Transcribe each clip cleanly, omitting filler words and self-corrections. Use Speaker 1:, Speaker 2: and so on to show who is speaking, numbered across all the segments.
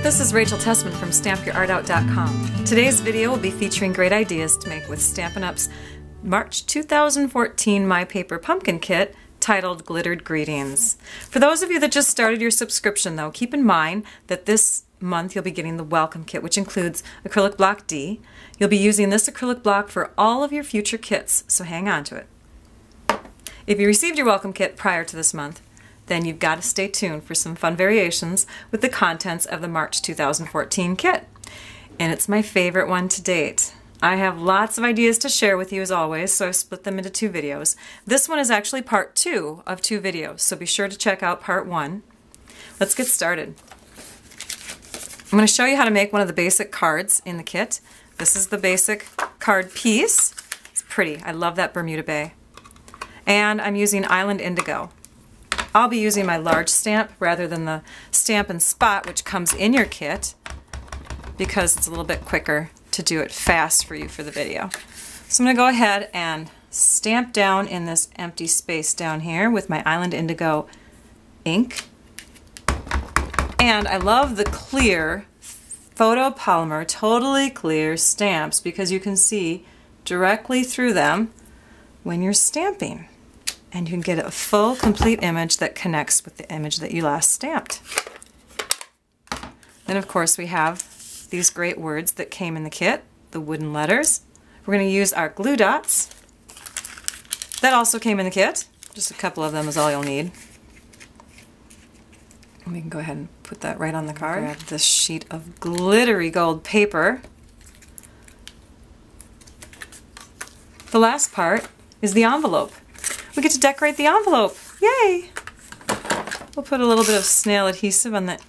Speaker 1: This is Rachel Tessman from StampYourArtOut.com. Today's video will be featuring great ideas to make with Stampin' Up's March 2014 My Paper Pumpkin Kit titled Glittered Greetings. For those of you that just started your subscription though, keep in mind that this month you'll be getting the Welcome Kit, which includes acrylic block D. You'll be using this acrylic block for all of your future kits, so hang on to it. If you received your Welcome Kit prior to this month, then you've got to stay tuned for some fun variations with the contents of the March 2014 kit. And it's my favorite one to date. I have lots of ideas to share with you as always, so I've split them into 2 videos. This one is actually part 2 of 2 videos, so be sure to check out part 1. Let's get started. I'm going to show you how to make one of the basic cards in the kit. This is the basic card piece. It's pretty. I love that Bermuda Bay. And I'm using Island Indigo. I'll be using my large stamp rather than the Stampin' Spot, which comes in your kit, because it's a little bit quicker to do it fast for you for the video. So I'm going to go ahead and stamp down in this empty space down here with my Island Indigo ink. And I love the clear photopolymer, totally clear stamps because you can see directly through them when you're stamping. And you can get a full, complete image that connects with the image that you last stamped. Then of course we have these great words that came in the kit, the wooden letters. We're going to use our glue dots. That also came in the kit. Just a couple of them is all you'll need. And we can go ahead and put that right on the card. Grab this sheet of glittery gold paper. The last part is the envelope. We get to decorate the envelope. Yay! We'll put a little bit of snail adhesive on the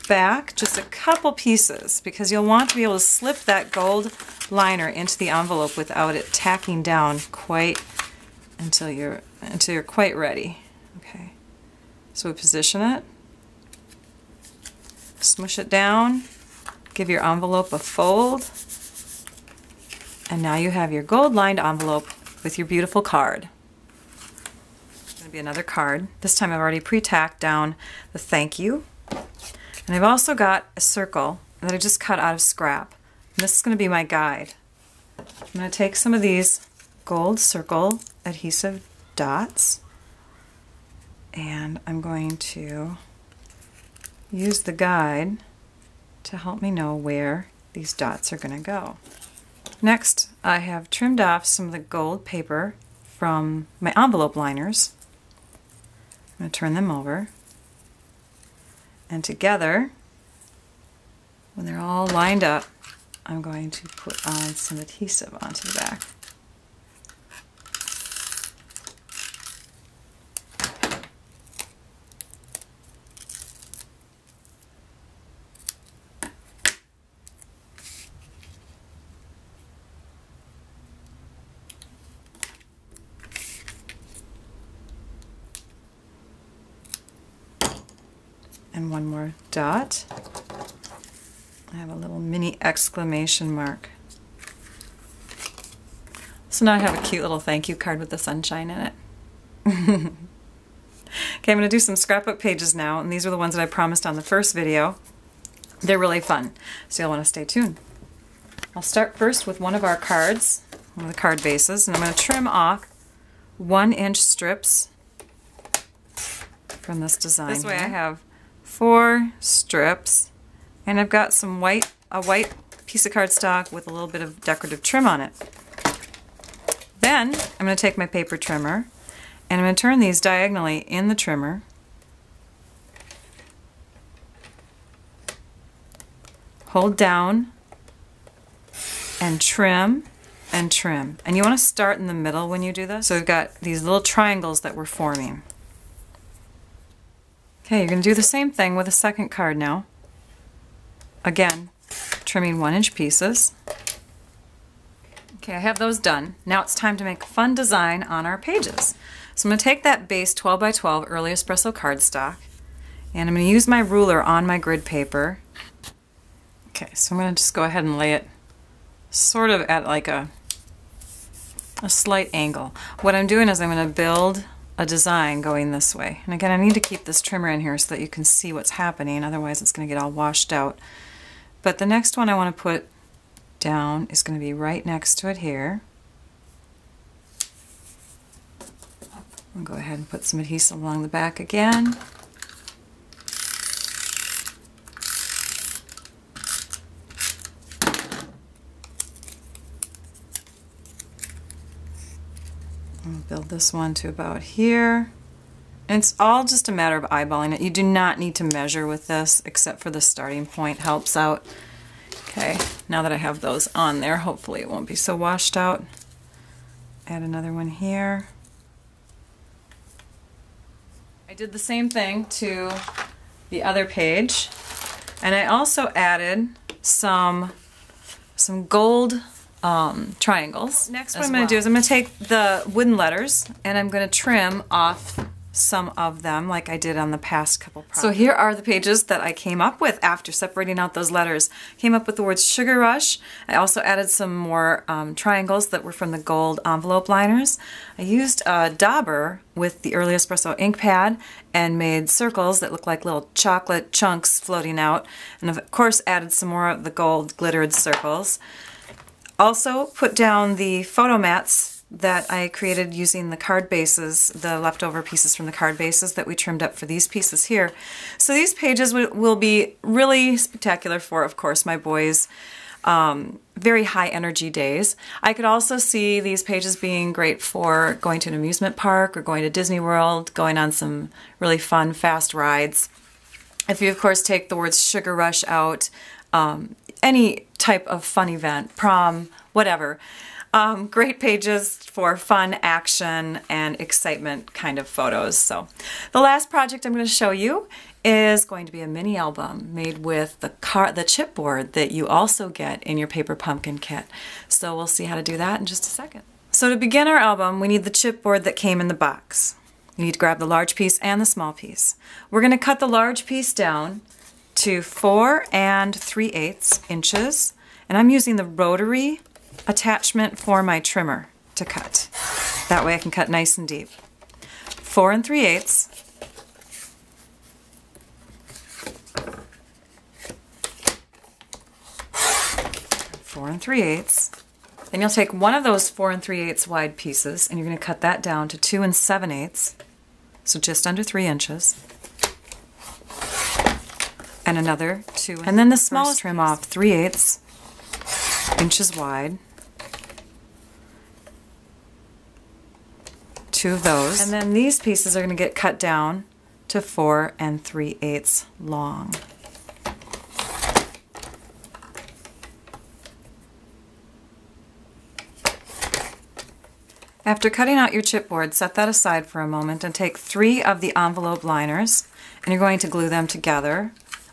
Speaker 1: back, just a couple pieces, because you'll want to be able to slip that gold liner into the envelope without it tacking down quite until you're quite ready. Okay. So we position it, smush it down, give your envelope a fold, and now you have your gold lined envelope with your beautiful card. Be another card. This time I've already pre-tacked down the thank you. And I've also got a circle that I just cut out of scrap. And this is going to be my guide. I'm going to take some of these gold circle adhesive dots and I'm going to use the guide to help me know where these dots are going to go. Next, I have trimmed off some of the gold paper from my envelope liners. I'm going to turn them over, and together, when they're all lined up, I'm going to put on some adhesive onto the back. And one more dot. I have a little mini exclamation mark. So now I have a cute little thank you card with the sunshine in it. Okay, I'm going to do some scrapbook pages now, and these are the ones that I promised on the first video. They're really fun, so you'll want to stay tuned. I'll start first with one of our cards, one of the card bases, and I'm going to trim off 1-inch strips from this design. This way I have 4 strips, and I've got a white piece of cardstock with a little bit of decorative trim on it. Then I'm going to take my paper trimmer and I'm going to turn these diagonally in the trimmer. Hold down and trim and trim. And you want to start in the middle when you do this. So we've got these little triangles that we're forming. Okay, you're going to do the same thing with a second card now. Again, trimming 1-inch pieces. Okay, I have those done. Now it's time to make a fun design on our pages. So I'm going to take that base 12 by 12 early espresso cardstock, and I'm going to use my ruler on my grid paper. Okay, so I'm going to just go ahead and lay it sort of at like a slight angle. What I'm doing is I'm going to build a design going this way. And again, I need to keep this trimmer in here so that you can see what's happening, otherwise it's going to get all washed out But the next one I want to put down is going to be right next to it here. I'll go ahead and put some adhesive along the back again. I'll build this one to about here. And it's all just a matter of eyeballing it. You do not need to measure with this, except for the starting point helps out. Okay, now that I have those on there, hopefully it won't be so washed out. Add another one here. I did the same thing to the other page, and I also added some gold triangles. Next, what I'm going to do is I'm going to take the wooden letters and I'm going to trim off some of them like I did on the past couple projects. So here are the pages that I came up with after separating out those letters. Came up with the words Sugar Rush. I also added some more triangles that were from the gold envelope liners. I used a dauber with the Early Espresso ink pad and made circles that look like little chocolate chunks floating out, and of course added some more of the gold glittered circles. Also put down the photo mats that I created using the card bases, the leftover pieces from the card bases that we trimmed up for these pieces here. So these pages will be really spectacular for, of course, my boys' very high energy days. I could also see these pages being great for going to an amusement park or going to Disney World, going on some really fun, fast rides. If you, of course, take the words Sugar Rush out, any type of fun event, prom, whatever. Great pages for fun, action, and excitement kind of photos. So the last project I'm going to show you is going to be a mini album made with the chipboard that you also get in your paper pumpkin kit. So we'll see how to do that in just a second. So to begin our album, we need the chipboard that came in the box. You need to grab the large piece and the small piece. We're going to cut the large piece down to 4 3/8 inches, and I'm using the rotary attachment for my trimmer to cut. That way I can cut nice and deep. 4 3/8. Four and 3/8. Then you'll take one of those 4 3/8 wide pieces and you're going to cut that down to 2 7/8, so just under 3 inches. And another 2. And then the smallest trim off 3/8 inches wide. 2 of those. And then these pieces are going to get cut down to 4 3/8 long. After cutting out your chipboard, set that aside for a moment and take 3 of the envelope liners and you're going to glue them together.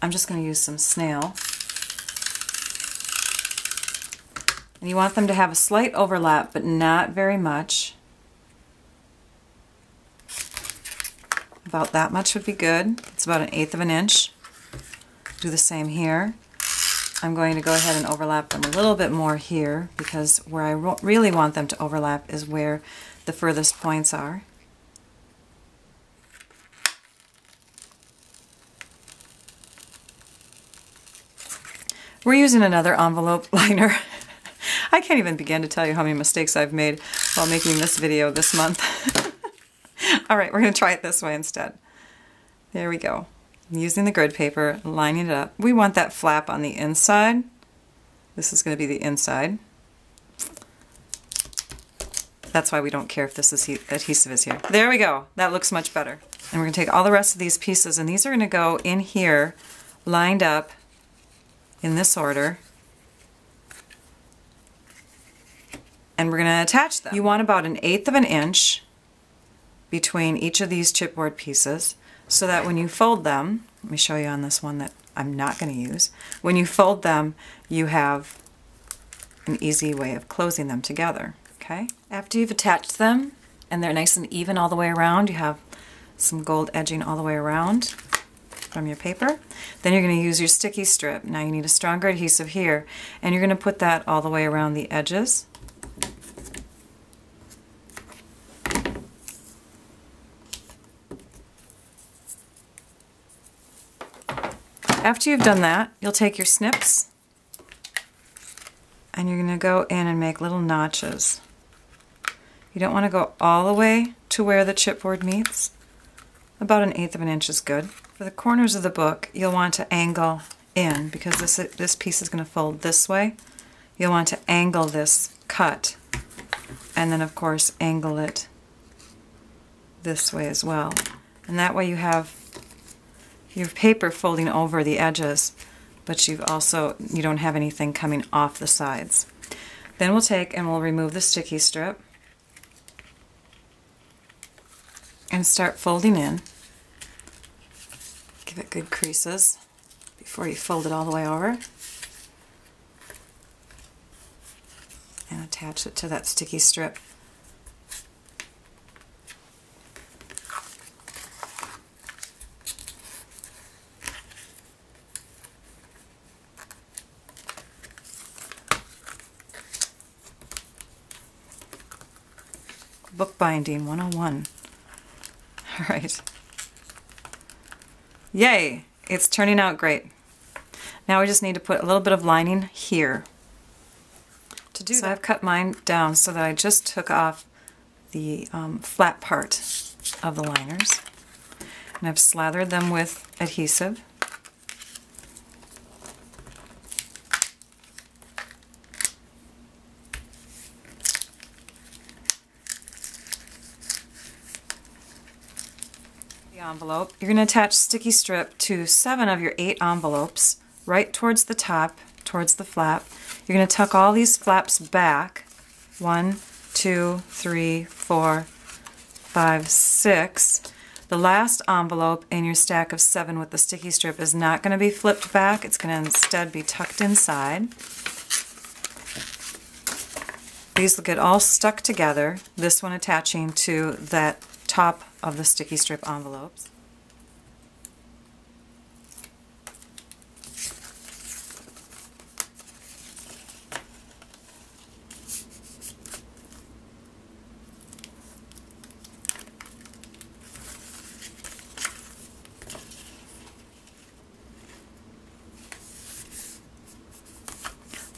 Speaker 1: I'm just going to use some snail. And you want them to have a slight overlap, but not very much. About that much would be good. It's about 1/8 of an inch. Do the same here. I'm going to go ahead and overlap them a little bit more here because where I really want them to overlap is where the furthest points are. We're using another envelope liner. I can't even begin to tell you how many mistakes I've made while making this video this month. Alright, we're going to try it this way instead. There we go. I'm using the grid paper, lining it up. We want that flap on the inside. This is going to be the inside. That's why we don't care if this adhesive is here. There we go. That looks much better. And we're going to take all the rest of these pieces, and these are going to go in here, lined up in this order. And we're going to attach them. You want about 1/8 of an inch between each of these chipboard pieces so that when you fold them, let me show you on this one that I'm not going to use, when you fold them you have an easy way of closing them together. Okay? After you've attached them and they're nice and even all the way around, you have some gold edging all the way around from your paper, then you're going to use your sticky strip. Now you need a stronger adhesive here and you're going to put that all the way around the edges. After you've done that, you'll take your snips and you're going to go in and make little notches. You don't want to go all the way to where the chipboard meets. About 1/8 of an inch is good. For the corners of the book, you'll want to angle in because this piece is going to fold this way. You'll want to angle this cut and then of course angle it this way as well. And that way you have your paper folding over the edges, but you don't have anything coming off the sides. Then we'll take and we'll remove the sticky strip and start folding in. Give it good creases before you fold it all the way over. And attach it to that sticky strip. Bookbinding 101. Alright. Yay! It's turning out great. Now we just need to put a little bit of lining here. To do that, I've cut mine down so that I just took off the flat part of the liners. And I've slathered them with adhesive. Envelope. You're going to attach sticky strip to 7 of your 8 envelopes right towards the top, towards the flap. You're going to tuck all these flaps back. 1, 2, 3, 4, 5, 6. The last envelope in your stack of 7 with the sticky strip is not going to be flipped back. It's going to instead be tucked inside. These will get all stuck together, this one attaching to that top of the sticky strip envelopes.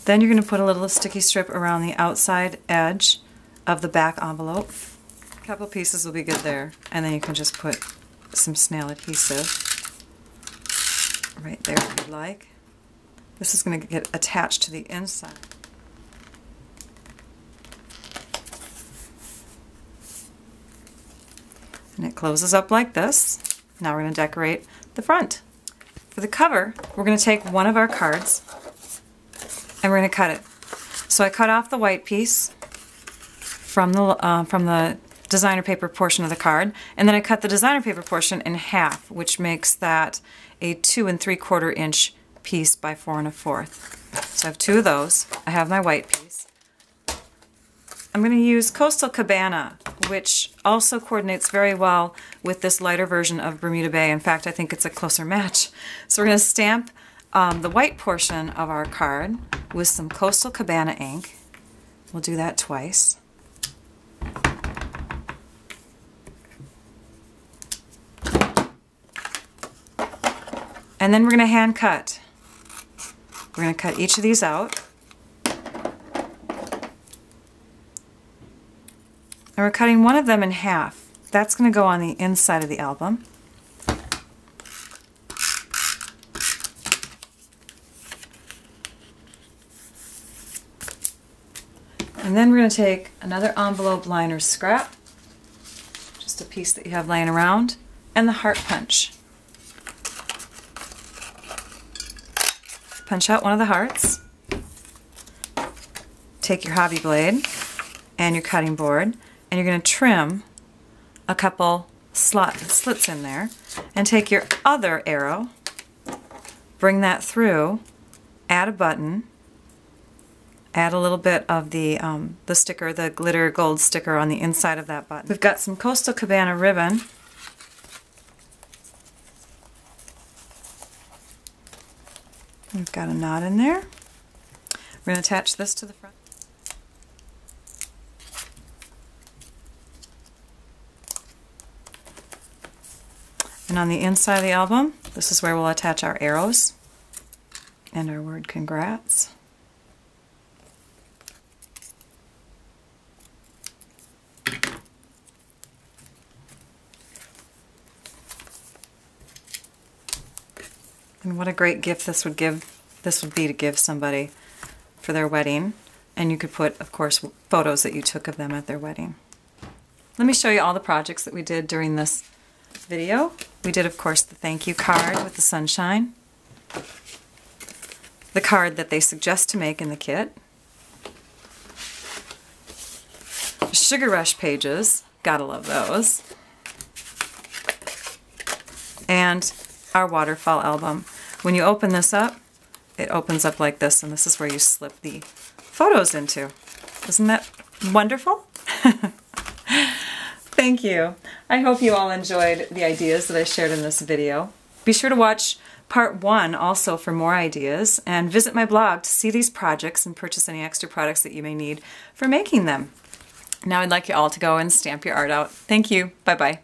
Speaker 1: Then you're going to put a little sticky strip around the outside edge of the back envelope. A couple pieces will be good there, and then you can just put some snail adhesive right there if you'd like. This is going to get attached to the inside. And it closes up like this. Now we're going to decorate the front. For the cover, we're going to take one of our cards and we're going to cut it. So I cut off the white piece from the designer paper portion of the card, and then I cut the designer paper portion in half, which makes that a 2 3/4 inch piece by 4 1/4. So I have 2 of those. I have my white piece. I'm going to use Coastal Cabana, which also coordinates very well with this lighter version of Bermuda Bay. In fact, I think it's a closer match. So we're going to stamp the white portion of our card with some Coastal Cabana ink. We'll do that twice. And then we're going to hand cut. We're going to cut each of these out. And we're cutting one of them in half. That's going to go on the inside of the album. And then we're going to take another envelope liner scrap, just a piece that you have laying around, and the heart punch. Punch out one of the hearts. Take your hobby blade and your cutting board, and you're going to trim a couple slits in there, and take your other arrow, bring that through, add a button, add a little bit of the sticker, the glitter gold sticker on the inside of that button. We've got some Coastal Cabana ribbon. We've got a knot in there. We're going to attach this to the front. And on the inside of the album, this is where we'll attach our arrows. and our word congrats. And what a great gift this would be to give somebody for their wedding. And you could put, of course, photos that you took of them at their wedding. Let me show you all the projects that we did during this video. We did, of course, the thank you card with the sunshine, the card that they suggest to make in the kit, Sugar Rush pages, gotta love those, and our waterfall album. When you open this up, it opens up like this, and this is where you slip the photos into. Isn't that wonderful? Thank you. I hope you all enjoyed the ideas that I shared in this video. Be sure to watch part 1 also for more ideas, and visit my blog to see these projects and purchase any extra products that you may need for making them. Now I'd like you all to go and stamp your art out. Thank you. Bye-bye.